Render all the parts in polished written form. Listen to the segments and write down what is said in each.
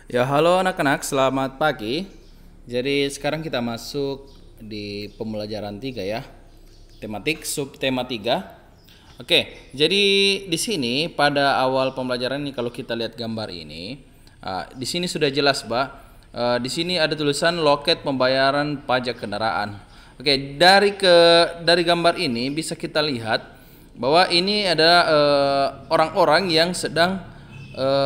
Ya, halo anak-anak, selamat pagi. Jadi sekarang kita masuk di pembelajaran 3 ya. Tematik subtema 3. Oke, jadi di sini pada awal pembelajaran ini kalau kita lihat gambar ini, di sini sudah jelas, Pak. Di sini ada tulisan loket pembayaran pajak kendaraan. Oke, dari gambar ini bisa kita lihat bahwa ini ada orang-orang yang sedang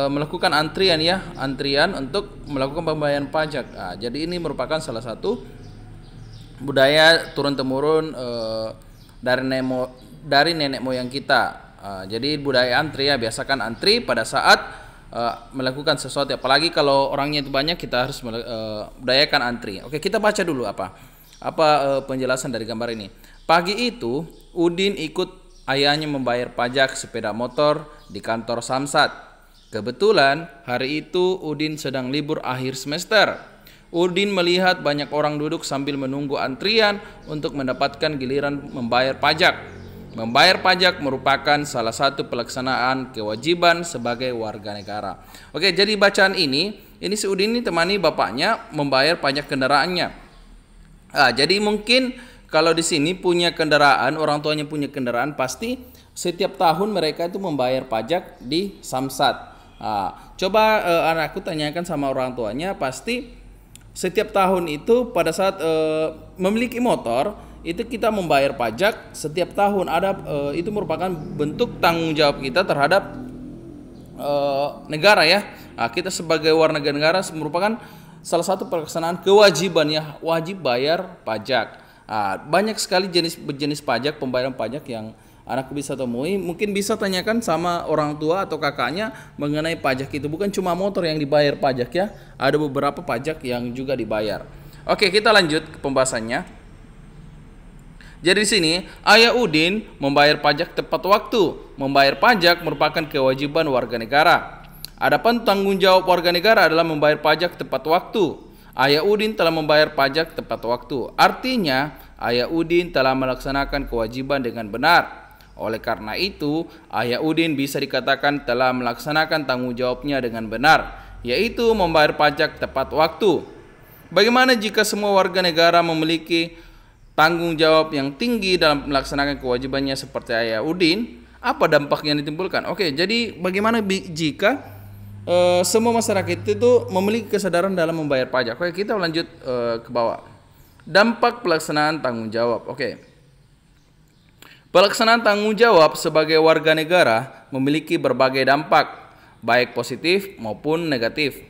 melakukan antrian untuk melakukan pembayaran pajak. Jadi ini merupakan salah satu budaya turun temurun dari nenek moyang kita. Jadi budaya antri ya, biasakan antri pada saat melakukan sesuatu. Apalagi kalau orangnya itu banyak, kita harus budayakan antri. Oke, kita baca dulu apa penjelasan dari gambar ini. Pagi itu Udin ikut ayahnya membayar pajak sepeda motor di kantor Samsat. Kebetulan hari itu Udin sedang libur akhir semester. Udin melihat banyak orang duduk sambil menunggu antrian untuk mendapatkan giliran membayar pajak. Membayar pajak merupakan salah satu pelaksanaan kewajiban sebagai warga negara. Oke, jadi bacaan ini si Udin ini temani bapaknya membayar pajak kendaraannya. Jadi mungkin kalau di sini punya kendaraan, orang tuanya punya kendaraan, pasti setiap tahun mereka itu membayar pajak di Samsat. Coba anakku tanyakan sama orang tuanya, pasti setiap tahun itu pada saat memiliki motor itu kita membayar pajak setiap tahun. Itu merupakan bentuk tanggung jawab kita terhadap negara ya. Kita sebagai warga negara merupakan salah satu pelaksanaan kewajiban ya, wajib bayar pajak. Banyak sekali jenis pajak, pembayaran pajak yang anakku bisa temui. Mungkin bisa tanyakan sama orang tua atau kakaknya mengenai pajak itu. Bukan cuma motor yang dibayar pajak ya, ada beberapa pajak yang juga dibayar. Oke, kita lanjut ke pembahasannya. Jadi di sini Ayah Udin membayar pajak tepat waktu. Membayar pajak merupakan kewajiban warga negara. Adapun tanggung jawab warga negara adalah membayar pajak tepat waktu. Ayah Udin telah membayar pajak tepat waktu. Artinya, Ayah Udin telah melaksanakan kewajiban dengan benar. Oleh karena itu, Ayah Udin bisa dikatakan telah melaksanakan tanggung jawabnya dengan benar, yaitu membayar pajak tepat waktu. Bagaimana jika semua warga negara memiliki tanggung jawab yang tinggi dalam melaksanakan kewajibannya seperti Ayah Udin? Apa dampak yang ditimbulkan? Oke, jadi bagaimana jika semua masyarakat itu memiliki kesadaran dalam membayar pajak? Oke, kita lanjut ke bawah. Dampak pelaksanaan tanggung jawab. Oke. Pelaksanaan tanggung jawab sebagai warga negara memiliki berbagai dampak, baik positif maupun negatif.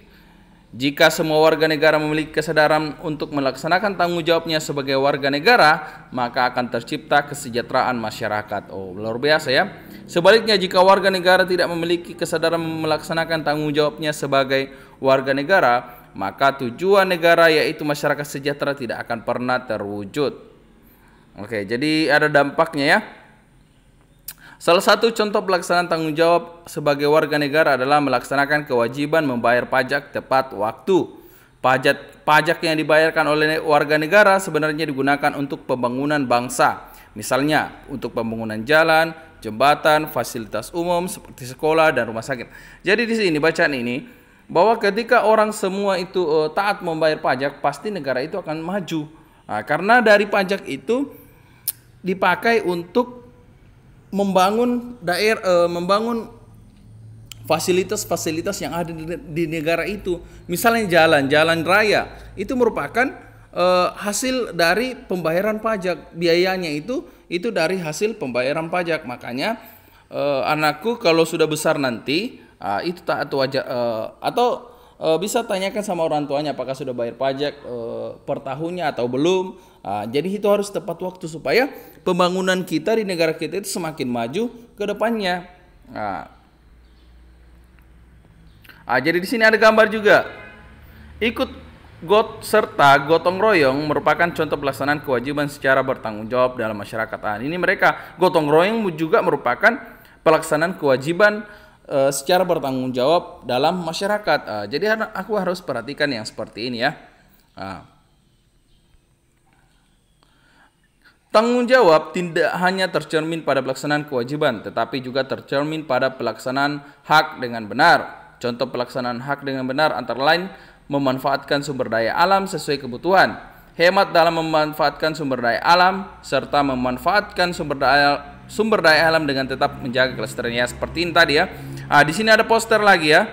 Jika semua warga negara memiliki kesadaran untuk melaksanakan tanggung jawabnya sebagai warga negara, maka akan tercipta kesejahteraan masyarakat. Luar biasa ya. Sebaliknya, jika warga negara tidak memiliki kesadaran melaksanakan tanggung jawabnya sebagai warga negara, maka tujuan negara yaitu masyarakat sejahtera tidak akan pernah terwujud. Oke, jadi ada dampaknya ya. Salah satu contoh pelaksanaan tanggung jawab sebagai warga negara adalah melaksanakan kewajiban membayar pajak tepat waktu. Pajak yang dibayarkan oleh warga negara sebenarnya digunakan untuk pembangunan bangsa. Misalnya untuk pembangunan jalan, jembatan, fasilitas umum seperti sekolah dan rumah sakit. Jadi di sini bacaan ini bahwa ketika orang semua itu taat membayar pajak, pasti negara itu akan maju. Karena dari pajak itu dipakai untuk membangun membangun fasilitas-fasilitas yang ada di negara itu. Misalnya jalan raya itu merupakan hasil dari pembayaran pajak. Biayanya itu dari hasil pembayaran pajak. Makanya anakku kalau sudah besar nanti itu taat wajib atau bisa tanyakan sama orang tuanya apakah sudah bayar pajak per tahunnya atau belum. Jadi itu harus tepat waktu supaya pembangunan kita di negara kita itu semakin maju ke depannya. Jadi di sini ada gambar juga. Ikut serta gotong royong merupakan contoh pelaksanaan kewajiban secara bertanggung jawab dalam masyarakat. Ini mereka gotong royong juga merupakan pelaksanaan kewajiban secara bertanggung jawab dalam masyarakat. Jadi aku harus perhatikan yang seperti ini ya. Tanggung jawab tidak hanya tercermin pada pelaksanaan kewajiban, tetapi juga tercermin pada pelaksanaan hak dengan benar. Contoh pelaksanaan hak dengan benar antara lain memanfaatkan sumber daya alam sesuai kebutuhan, hemat dalam memanfaatkan sumber daya alam, serta memanfaatkan sumber daya alam dengan tetap menjaga kelestariannya. Seperti ini tadi ya. Di sini ada poster lagi ya.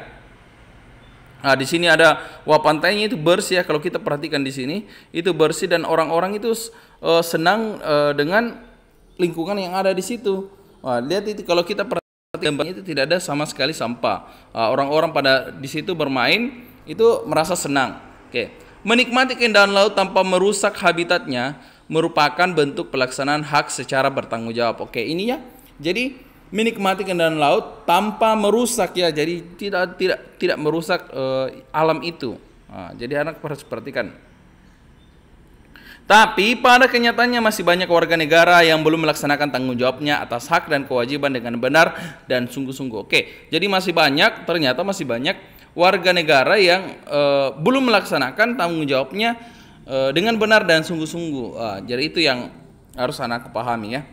Di sini ada pantainya itu bersih ya. Kalau kita perhatikan di sini itu bersih dan orang-orang itu senang dengan lingkungan yang ada di situ. Lihat itu, kalau kita perhatikan itu tidak ada sama sekali sampah. Orang-orang pada di situ bermain itu merasa senang. Oke. Menikmati keindahan laut tanpa merusak habitatnya merupakan bentuk pelaksanaan hak secara bertanggung jawab. Oke, ini ya. Jadi menikmati keindahan laut tanpa merusak ya. Jadi tidak merusak alam itu. Jadi anak harus perhatikan. Tapi pada kenyataannya masih banyak warga negara yang belum melaksanakan tanggung jawabnya atas hak dan kewajiban dengan benar dan sungguh-sungguh. Oke, jadi ternyata masih banyak warga negara yang belum melaksanakan tanggung jawabnya dengan benar dan sungguh-sungguh. Jadi itu yang harus anak pahami ya.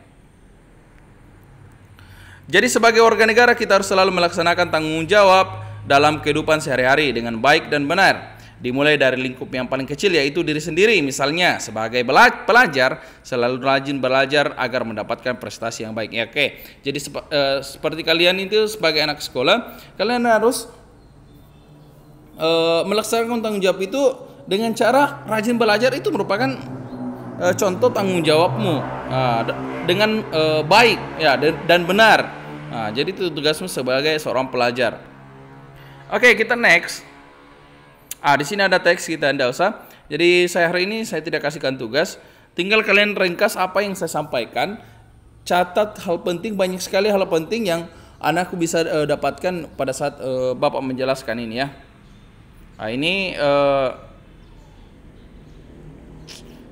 Jadi sebagai warga negara kita harus selalu melaksanakan tanggung jawab dalam kehidupan sehari-hari dengan baik dan benar. Dimulai dari lingkup yang paling kecil yaitu diri sendiri. Misalnya sebagai pelajar selalu rajin belajar agar mendapatkan prestasi yang baik. Ya, oke. Jadi seperti kalian itu sebagai anak sekolah, kalian harus melaksanakan tanggung jawab itu dengan cara rajin belajar. Itu merupakan contoh tanggung jawabmu dengan baik ya dan benar. Jadi itu tugasmu sebagai seorang pelajar. Oke, kita next. Di sini ada teks, kita tidak usah. Jadi hari ini saya tidak kasihkan tugas. Tinggal kalian ringkas apa yang saya sampaikan. Catat hal penting, banyak sekali hal penting yang anakku bisa dapatkan pada saat Bapak menjelaskan ini ya. Ini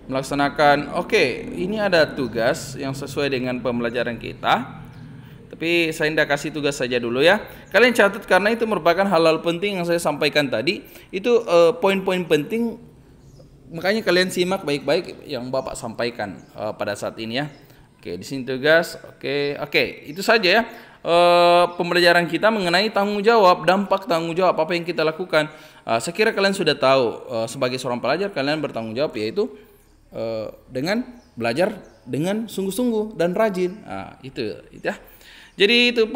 melaksanakan. Oke, ini ada tugas yang sesuai dengan pembelajaran kita. Tapi saya tidak kasih tugas saja dulu ya. Kalian catat karena itu merupakan hal-hal penting yang saya sampaikan tadi. Itu poin-poin penting. Makanya kalian simak baik-baik yang Bapak sampaikan pada saat ini ya. Oke, di sini tugas. Oke, itu saja ya. Pembelajaran kita mengenai tanggung jawab, dampak tanggung jawab apa yang kita lakukan. Saya kira kalian sudah tahu sebagai seorang pelajar kalian bertanggung jawab yaitu dengan belajar dengan sungguh-sungguh dan rajin. Itu ya. Jadi itu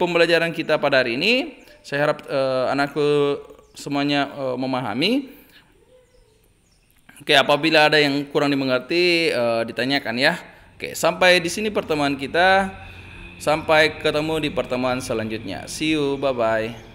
pembelajaran kita pada hari ini. Saya harap anakku semuanya memahami. Oke, apabila ada yang kurang dimengerti ditanyakan ya. Oke, sampai di sini pertemuan kita. Sampai ketemu di pertemuan selanjutnya. See you, bye bye.